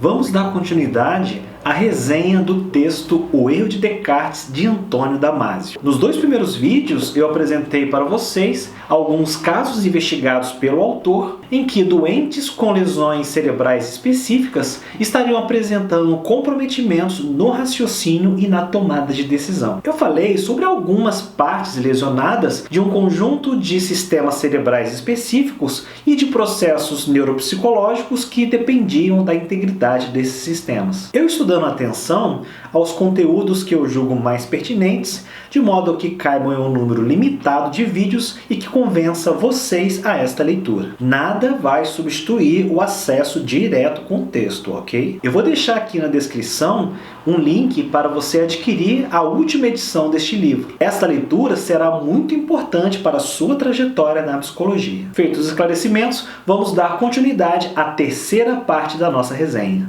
Vamos dar continuidade à resenha do texto O Erro de Descartes, de Antônio Damasio. Nos dois primeiros vídeos eu apresentei para vocês alguns casos investigados pelo autor em que doentes com lesões cerebrais específicas estariam apresentando comprometimentos no raciocínio e na tomada de decisão. Eu falei sobre algumas partes lesionadas de um conjunto de sistemas cerebrais específicos e de processos neuropsicológicos que dependiam da integridade desses sistemas. Eu estou dando atenção aos conteúdos que eu julgo mais pertinentes, de modo que caibam em um número limitado de vídeos e que convença vocês a esta leitura. Nada vai substituir o acesso direto com o texto, ok? Eu vou deixar aqui na descrição um link para você adquirir a última edição deste livro. Esta leitura será muito importante para a sua trajetória na psicologia. Feitos os esclarecimentos, vamos dar continuidade à terceira parte da nossa resenha.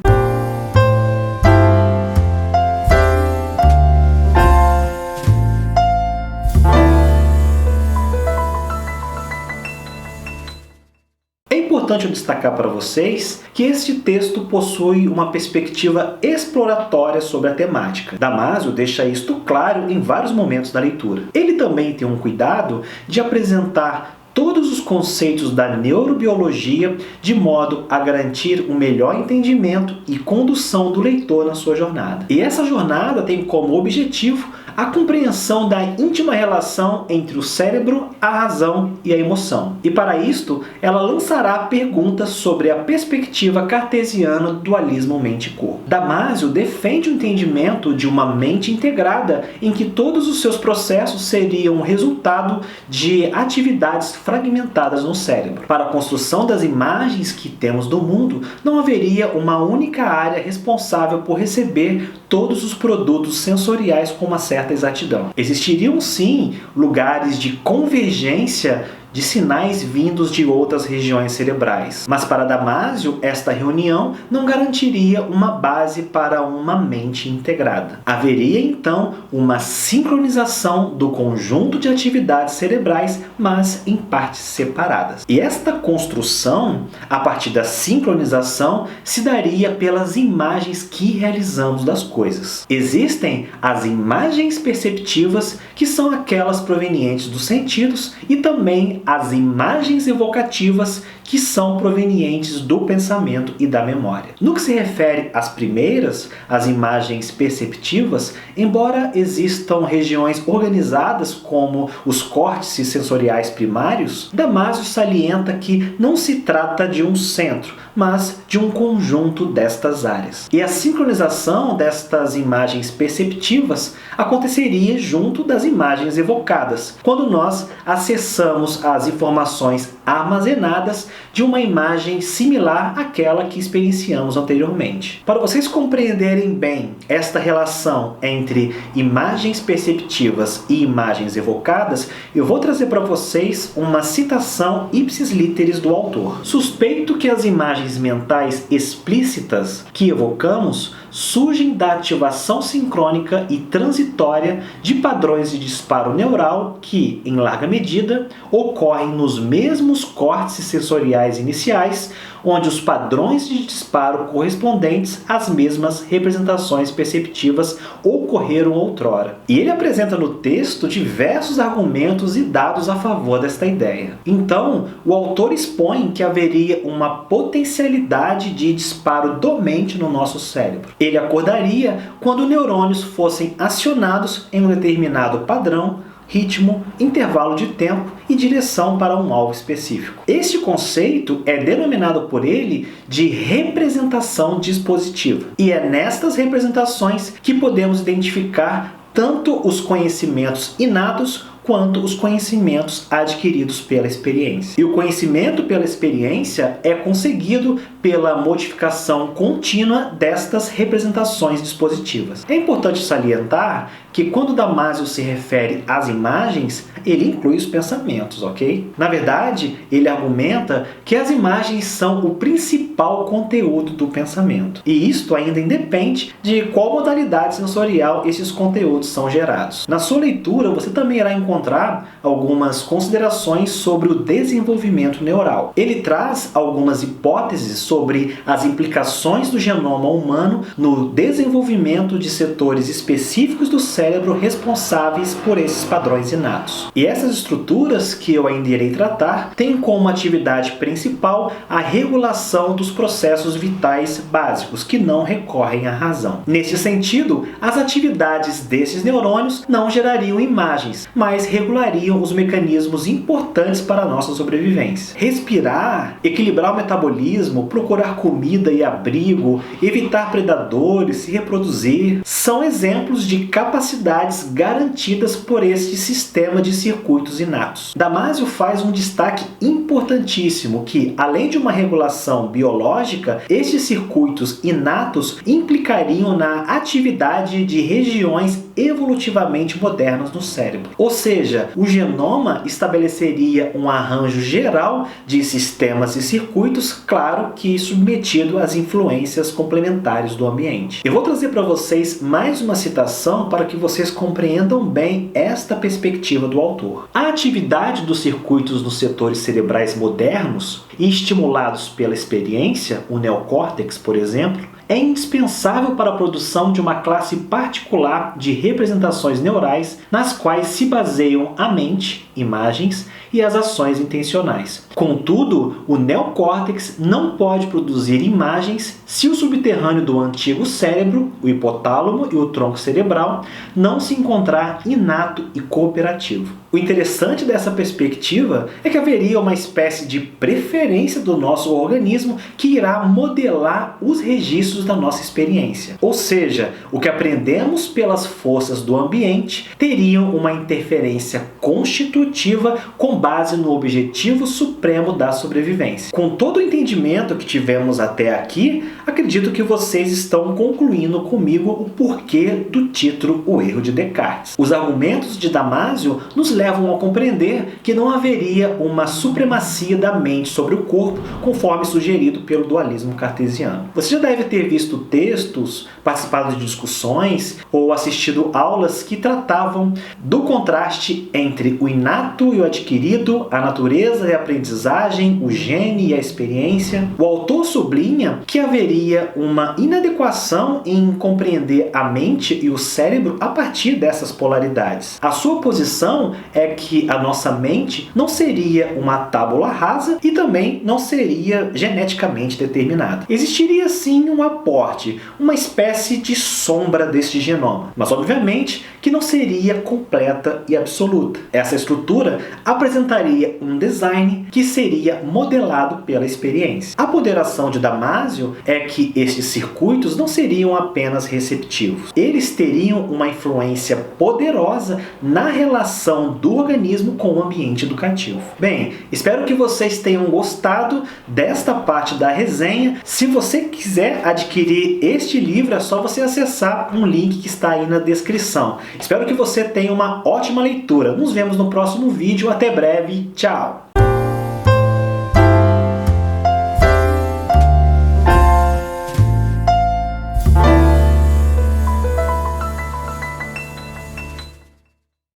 É importante eu destacar para vocês que este texto possui uma perspectiva exploratória sobre a temática. Damasio deixa isto claro em vários momentos da leitura. Ele também tem um cuidado de apresentar todos os conceitos da neurobiologia de modo a garantir um melhor entendimento e condução do leitor na sua jornada. E essa jornada tem como objetivo a compreensão da íntima relação entre o cérebro, a razão e a emoção. E para isto, ela lançará perguntas sobre a perspectiva cartesiana do dualismo mente-corpo. Damasio defende o entendimento de uma mente integrada em que todos os seus processos seriam resultado de atividades fragmentadas no cérebro. Para a construção das imagens que temos do mundo, não haveria uma única área responsável por receber todos os produtos sensoriais com uma certa exatidão. Existiriam sim lugares de convergência de sinais vindos de outras regiões cerebrais. Mas para Damasio, esta reunião não garantiria uma base para uma mente integrada. Haveria então uma sincronização do conjunto de atividades cerebrais, mas em partes separadas. E esta construção, a partir da sincronização, se daria pelas imagens que realizamos das coisas. Existem as imagens perceptivas, que são aquelas provenientes dos sentidos, e também as imagens evocativas, que são provenientes do pensamento e da memória. No que se refere às primeiras, as imagens perceptivas, embora existam regiões organizadas como os córtices sensoriais primários, Damasio salienta que não se trata de um centro, mas de um conjunto destas áreas. E a sincronização destas imagens perceptivas aconteceria junto das imagens evocadas, quando nós acessamos as informações armazenadas de uma imagem similar àquela que experienciamos anteriormente. Para vocês compreenderem bem esta relação entre imagens perceptivas e imagens evocadas, eu vou trazer para vocês uma citação ipsis literis do autor. Suspeito que as imagens mentais explícitas que evocamos surgem da ativação sincrônica e transitória de padrões de disparo neural que, em larga medida, ocorrem nos mesmos córtices sensoriais iniciais, onde os padrões de disparo correspondentes às mesmas representações perceptivas ocorreram outrora. E ele apresenta no texto diversos argumentos e dados a favor desta ideia. Então, o autor expõe que haveria uma potencialidade de disparo dormente no nosso cérebro. Ele acordaria quando neurônios fossem acionados em um determinado padrão, ritmo, intervalo de tempo e direção para um alvo específico. Este conceito é denominado por ele de representação dispositiva. E é nestas representações que podemos identificar tanto os conhecimentos inatos quanto os conhecimentos adquiridos pela experiência. E o conhecimento pela experiência é conseguido pela modificação contínua destas representações dispositivas. É importante salientar que quando Damasio se refere às imagens, ele inclui os pensamentos, ok? Na verdade, ele argumenta que as imagens são o principal conteúdo do pensamento. E isto ainda independe de qual modalidade sensorial esses conteúdos são gerados. Na sua leitura, você também irá encontrar encontrar algumas considerações sobre o desenvolvimento neural. Ele traz algumas hipóteses sobre as implicações do genoma humano no desenvolvimento de setores específicos do cérebro responsáveis por esses padrões inatos. E essas estruturas, que eu ainda irei tratar, têm como atividade principal a regulação dos processos vitais básicos que não recorrem à razão. Neste sentido, as atividades desses neurônios não gerariam imagens, mas regulariam os mecanismos importantes para a nossa sobrevivência. Respirar, equilibrar o metabolismo, procurar comida e abrigo, evitar predadores, se reproduzir, são exemplos de capacidades garantidas por este sistema de circuitos inatos. Damasio faz um destaque importantíssimo que, além de uma regulação biológica, estes circuitos inatos implicariam na atividade de regiões evolutivamente modernas no cérebro. Ou seja, o genoma estabeleceria um arranjo geral de sistemas e circuitos, claro que submetido às influências complementares do ambiente. Eu vou trazer para vocês mais uma citação para que vocês compreendam bem esta perspectiva do autor. A atividade dos circuitos nos setores cerebrais modernos, estimulados pela experiência, o neocórtex, por exemplo, é indispensável para a produção de uma classe particular de representações neurais nas quais se baseiam a mente, imagens e as ações intencionais. Contudo, o neocórtex não pode produzir imagens se o subterrâneo do antigo cérebro, o hipotálamo e o tronco cerebral, não se encontrar inato e cooperativo. O interessante dessa perspectiva é que haveria uma espécie de preferência do nosso organismo que irá modelar os registros da nossa experiência. Ou seja, o que aprendemos pelas forças do ambiente teriam uma interferência constitutiva com base no objetivo supremo da sobrevivência. Com todo o entendimento que tivemos até aqui, acredito que vocês estão concluindo comigo o porquê do título O Erro de Descartes. Os argumentos de Damasio nos levam a compreender que não haveria uma supremacia da mente sobre o corpo, conforme sugerido pelo dualismo cartesiano. Você já deve ter visto textos, participado de discussões ou assistido aulas que tratavam do contraste entre o inato e o adquirido, a natureza e a aprendizagem, o gene e a experiência. O autor sublinha que haveria uma inadequação em compreender a mente e o cérebro a partir dessas polaridades. A sua posição é que a nossa mente não seria uma tábula rasa e também não seria geneticamente determinada. Existiria sim um aporte, uma espécie de sombra deste genoma, mas obviamente que não seria completa e absoluta. Essa estrutura apresentaria um design que seria modelado pela experiência. A ponderação de Damasio é que estes circuitos não seriam apenas receptivos. Eles teriam uma influência poderosa na relação do organismo com o ambiente educativo. Bem, espero que vocês tenham gostado desta parte da resenha. Se você quiser adquirir este livro, é só você acessar um link que está aí na descrição. Espero que você tenha uma ótima leitura. Nos vemos no próximo vídeo. Até breve. Tchau!